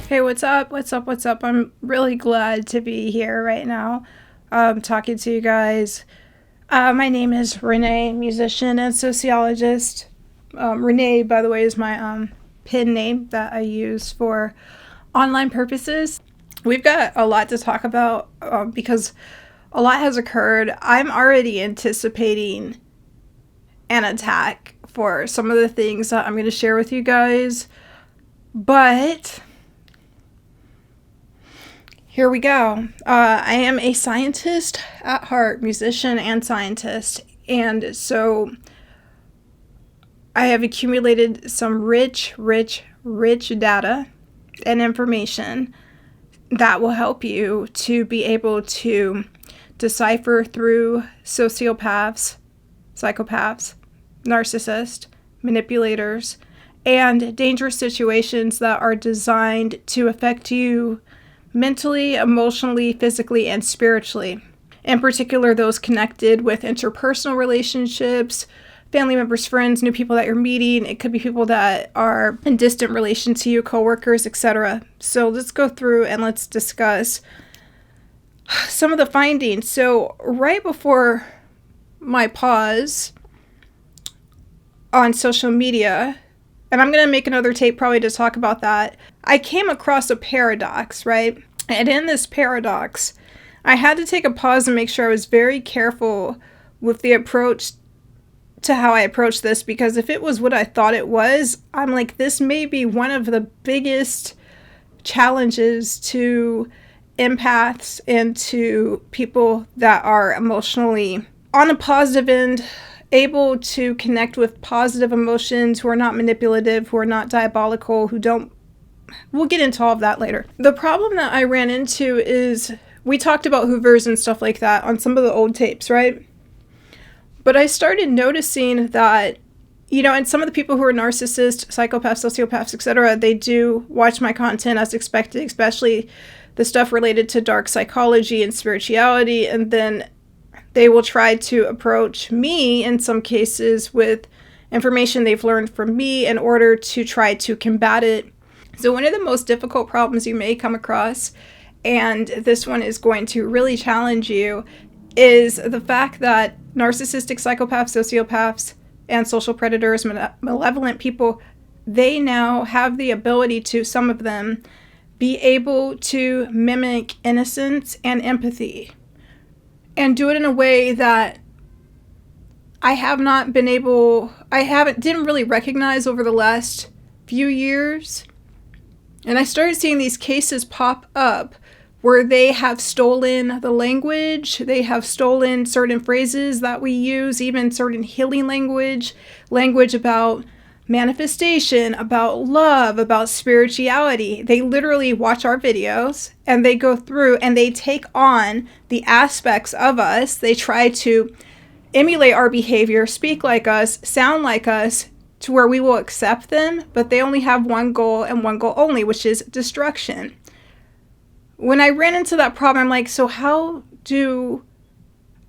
Hey, what's up? What's up? What's up? I'm really glad to be here right now, talking to you guys. My name is Renee, musician and sociologist. Renee, by the way, is my pen name that I use for online purposes. We've got a lot to talk about because a lot has occurred. I'm already anticipating an attack for some of the things that I'm going to share with you guys, but here we go. I am a scientist at heart, musician and scientist, and so I have accumulated some rich data and information that will help you to be able to decipher through sociopaths, psychopaths, narcissists, manipulators, and dangerous situations that are designed to affect you mentally, emotionally, physically, and spiritually. In particular, those connected with interpersonal relationships, family members, friends, new people that you're meeting. It could be people that are in distant relation to you, coworkers, etc. So let's go through and let's discuss some of the findings. So right before my pause on social media, and I'm going to make another tape probably to talk about that, I came across a paradox, right? And in this paradox, I had to take a pause and make sure I was very careful with the approach to how I approach this, because if it was what I thought it was, I'm like, this may be one of the biggest challenges to empaths and to people that are emotionally on a positive end, able to connect with positive emotions, who are not manipulative, who are not diabolical, who don't. We'll get into all of that later. The problem that I ran into is we talked about Hoovers and stuff like that on some of the old tapes, right? But I started noticing that, and some of the people who are narcissists, psychopaths, sociopaths, etc., they do watch my content as expected, especially the stuff related to dark psychology and spirituality, and then they will try to approach me in some cases with information they've learned from me in order to try to combat it. So one of the most difficult problems you may come across, and this one is going to really challenge you, is the fact that narcissistic psychopaths, sociopaths, and social predators, malevolent people, they now have the ability to, some of them, be able to mimic innocence and empathy, and do it in a way that didn't really recognize over the last few years. And I started seeing these cases pop up where they have stolen the language, they have stolen certain phrases that we use, even certain healing language about manifestation, about love, about spirituality. They literally watch our videos and they go through and they take on the aspects of us. They try to emulate our behavior, speak like us, sound like us, to where we will accept them, but they only have one goal and one goal only, which is destruction. When I ran into that problem, I'm like, so how do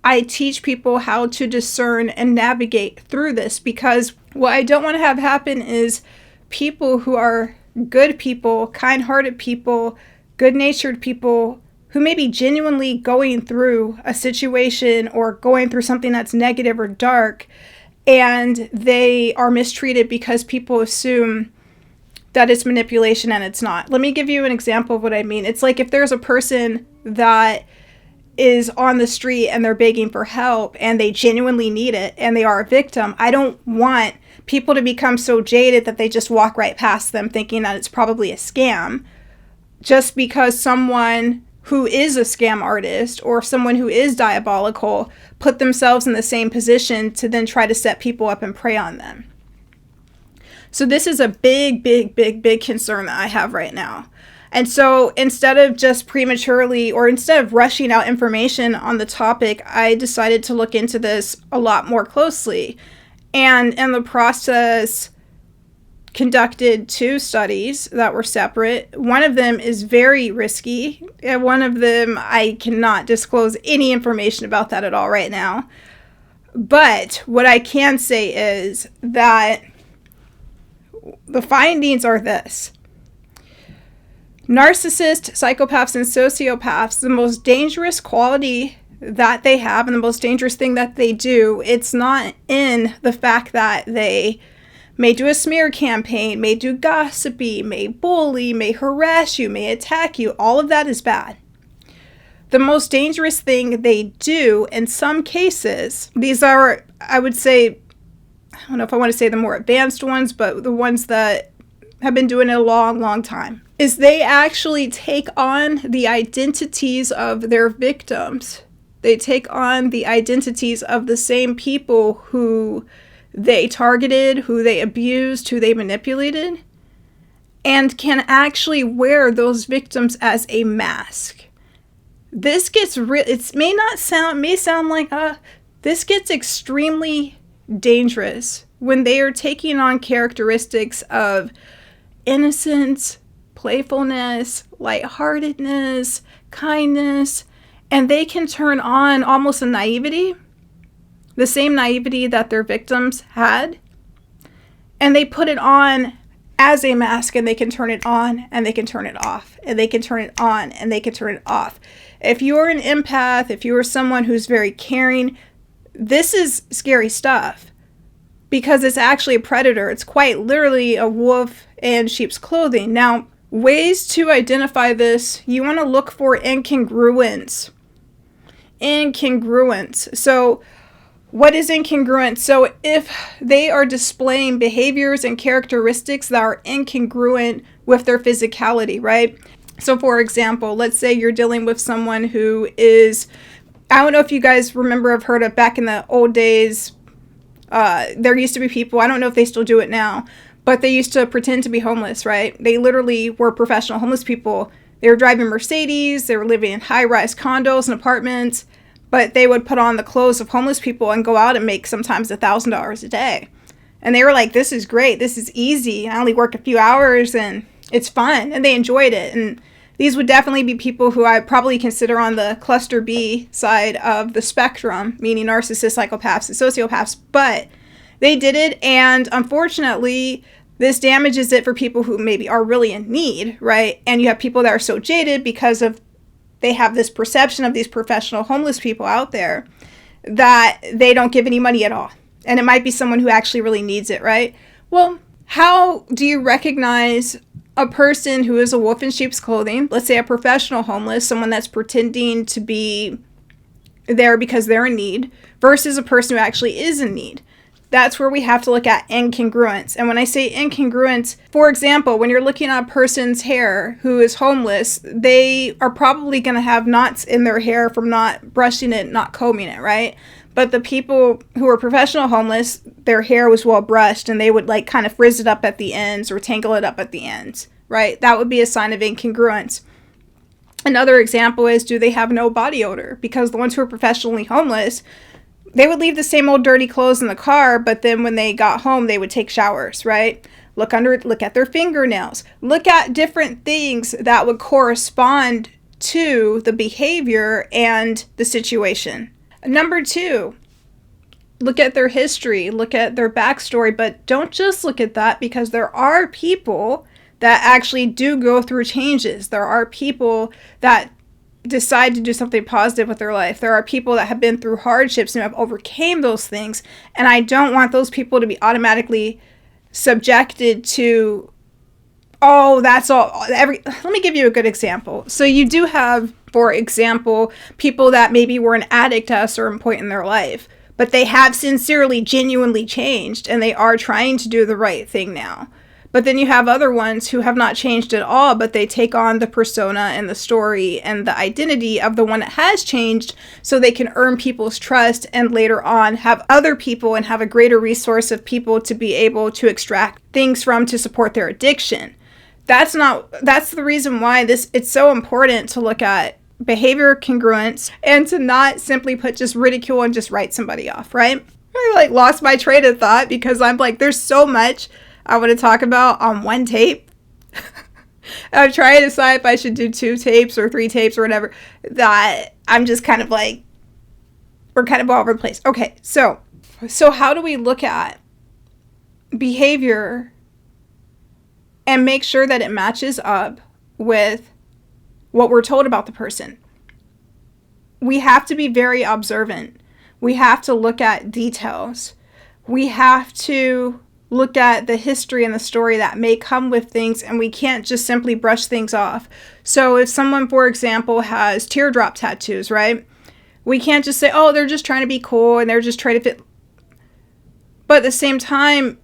I teach people how to discern and navigate through this? Because what I don't want to have happen is people who are good people, kind-hearted people, good-natured people, who may be genuinely going through a situation or going through something that's negative or dark, and they are mistreated because people assume that it's manipulation and it's not. Let me give you an example of what I mean. It's like if there's a person that is on the street and they're begging for help and they genuinely need it and they are a victim, I don't want people to become so jaded that they just walk right past them thinking that it's probably a scam, just because someone who is a scam artist or someone who is diabolical put themselves in the same position to then try to set people up and prey on them. So this is a big concern that I have right now. And so instead of just prematurely, or instead of rushing out information on the topic, I decided to look into this a lot more closely. And in the process, conducted 2 studies that were separate. One of them is very risky, and one of them I cannot disclose any information about that at all right now. But what I can say is that the findings are this. Narcissists, psychopaths, and sociopaths, the most dangerous quality that they have and the most dangerous thing that they do, it's not in the fact that they may do a smear campaign, may do gossipy, may bully, may harass you, may attack you. All of that is bad. The most dangerous thing they do in some cases, these are, I would say, I don't know if I want to say the more advanced ones, but the ones that have been doing it a long, long time, is they actually take on the identities of their victims. They take on the identities of the same people who they targeted, who they abused, who they manipulated, and can actually wear those victims as a mask. This gets it may sound like this gets extremely dangerous when they are taking on characteristics of innocence, playfulness, lightheartedness, kindness, and they can turn on almost a naivety, the same naivety that their victims had, and they put it on as a mask, and they can turn it on and they can turn it off, and they can turn it on and they can turn it off. If you're an empath, if you are someone who's very caring, this is scary stuff because it's actually a predator. It's quite literally a wolf in sheep's clothing. Now, ways to identify this, you want to look for incongruence. Incongruence. So what is incongruent? So if they are displaying behaviors and characteristics that are incongruent with their physicality, right? So for example, let's say you're dealing with someone who is, I don't know if you guys remember, I've heard of back in the old days, there used to be people, I don't know if they still do it now, but they used to pretend to be homeless, right? They literally were professional homeless people. They were driving Mercedes, they were living in high-rise condos and apartments, but they would put on the clothes of homeless people and go out and make sometimes $1,000 a day. And they were like, this is great, this is easy. I only work a few hours and it's fun. And they enjoyed it. And these would definitely be people who I probably consider on the cluster B side of the spectrum, meaning narcissists, psychopaths, and sociopaths. But they did it, and unfortunately, this damages it for people who maybe are really in need, right? And you have people that are so jaded because of they have this perception of these professional homeless people out there that they don't give any money at all. And it might be someone who actually really needs it, right? Well, how do you recognize a person who is a wolf in sheep's clothing? Let's say a professional homeless, someone that's pretending to be there because they're in need, versus a person who actually is in need. That's where we have to look at incongruence. And when I say incongruence, for example, when you're looking at a person's hair who is homeless, they are probably going to have knots in their hair from not brushing it, not combing it, right? But the people who are professional homeless, their hair was well brushed and they would like kind of frizz it up at the ends or tangle it up at the ends, right? That would be a sign of incongruence. Another example is, do they have no body odor? Because the ones who are professionally homeless, they would leave the same old dirty clothes in the car, but then when they got home, they would take showers, right? Look at their fingernails. Look at different things that would correspond to the behavior and the situation. Number 2, look at their history, look at their backstory, but don't just look at that, because there are people that actually do go through changes. There are people that decide to do something positive with their life. There are people that have been through hardships and have overcame those things. And I don't want those people to be automatically subjected to, oh, that's all. Let me give you a good example. So you do have, for example, people that maybe were an addict at a certain point in their life, but they have sincerely, genuinely changed, and they are trying to do the right thing now. But then you have other ones who have not changed at all, but they take on the persona and the story and the identity of the one that has changed, so they can earn people's trust and later on have other people and have a greater resource of people to be able to extract things from to support their addiction. That's the reason why it's so important to look at behavior congruence and to not simply put just ridicule and just write somebody off, right? I lost my train of thought because I'm like, there's so much I want to talk about on one tape. I'm trying to decide if I should do 2 tapes or 3 tapes or whatever, that I'm just kind of like, we're kind of all over the place. Okay, so how do we look at behavior and make sure that it matches up with what we're told about the person. We have to be very observant. We have to look at details. We have to look at the history and the story that may come with things, and we can't just simply brush things off. So if someone, for example, has teardrop tattoos, right? We can't just say, oh, they're just trying to be cool and they're just trying to fit. But at the same time,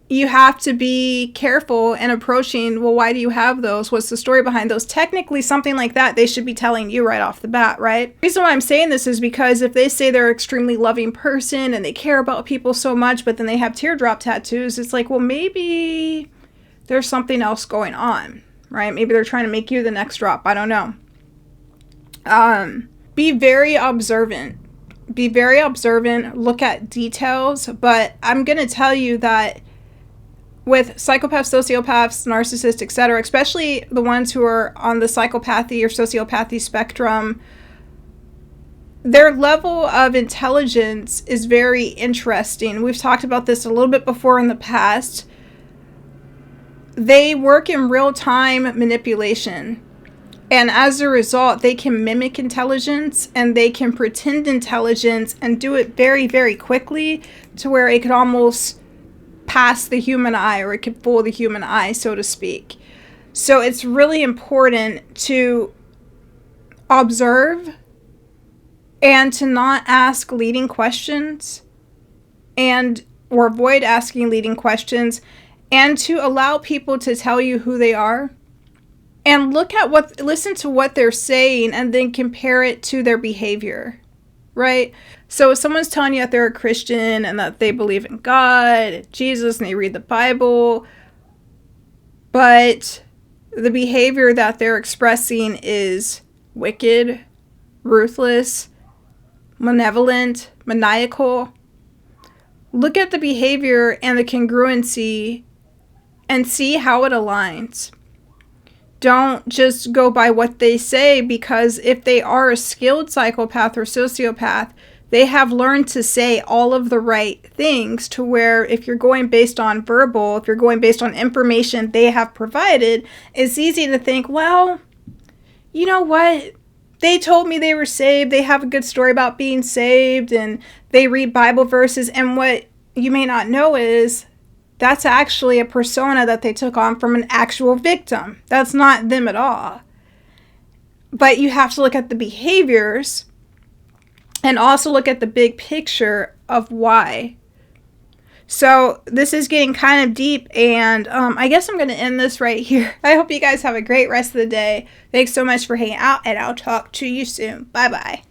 you have to be careful in approaching, well, why do you have those? What's the story behind those? Technically, something like that, they should be telling you right off the bat, right? The reason why I'm saying this is because if they say they're an extremely loving person and they care about people so much, but then they have teardrop tattoos, it's like, well, maybe there's something else going on, right? Maybe they're trying to make you the next drop. I don't know. Be very observant. Be very observant. Look at details. But I'm going to tell you that with psychopaths, sociopaths, narcissists, etc., especially the ones who are on the psychopathy or sociopathy spectrum, their level of intelligence is very interesting. We've talked about this a little bit before in the past. They work in real-time manipulation. And as a result, they can mimic intelligence and they can pretend intelligence and do it very, very quickly to where it could almost pass the human eye, or it could fool the human eye, so to speak. So it's really important to observe and to not ask leading questions or avoid asking leading questions, and to allow people to tell you who they are. And listen to what they're saying and then compare it to their behavior, right? So if someone's telling you that they're a Christian and that they believe in God, Jesus, and they read the Bible, but the behavior that they're expressing is wicked, ruthless, malevolent, maniacal, look at the behavior and the congruency and see how it aligns. Don't just go by what they say, because if they are a skilled psychopath or sociopath, they have learned to say all of the right things, to where if you're going based on verbal, if you're going based on information they have provided, it's easy to think, well, you know what? They told me they were saved. They have a good story about being saved and they read Bible verses. And what you may not know is that's actually a persona that they took on from an actual victim. That's not them at all. But you have to look at the behaviors and also look at the big picture of why. So this is getting kind of deep, and I guess I'm going to end this right here. I hope you guys have a great rest of the day. Thanks so much for hanging out, and I'll talk to you soon. Bye-bye.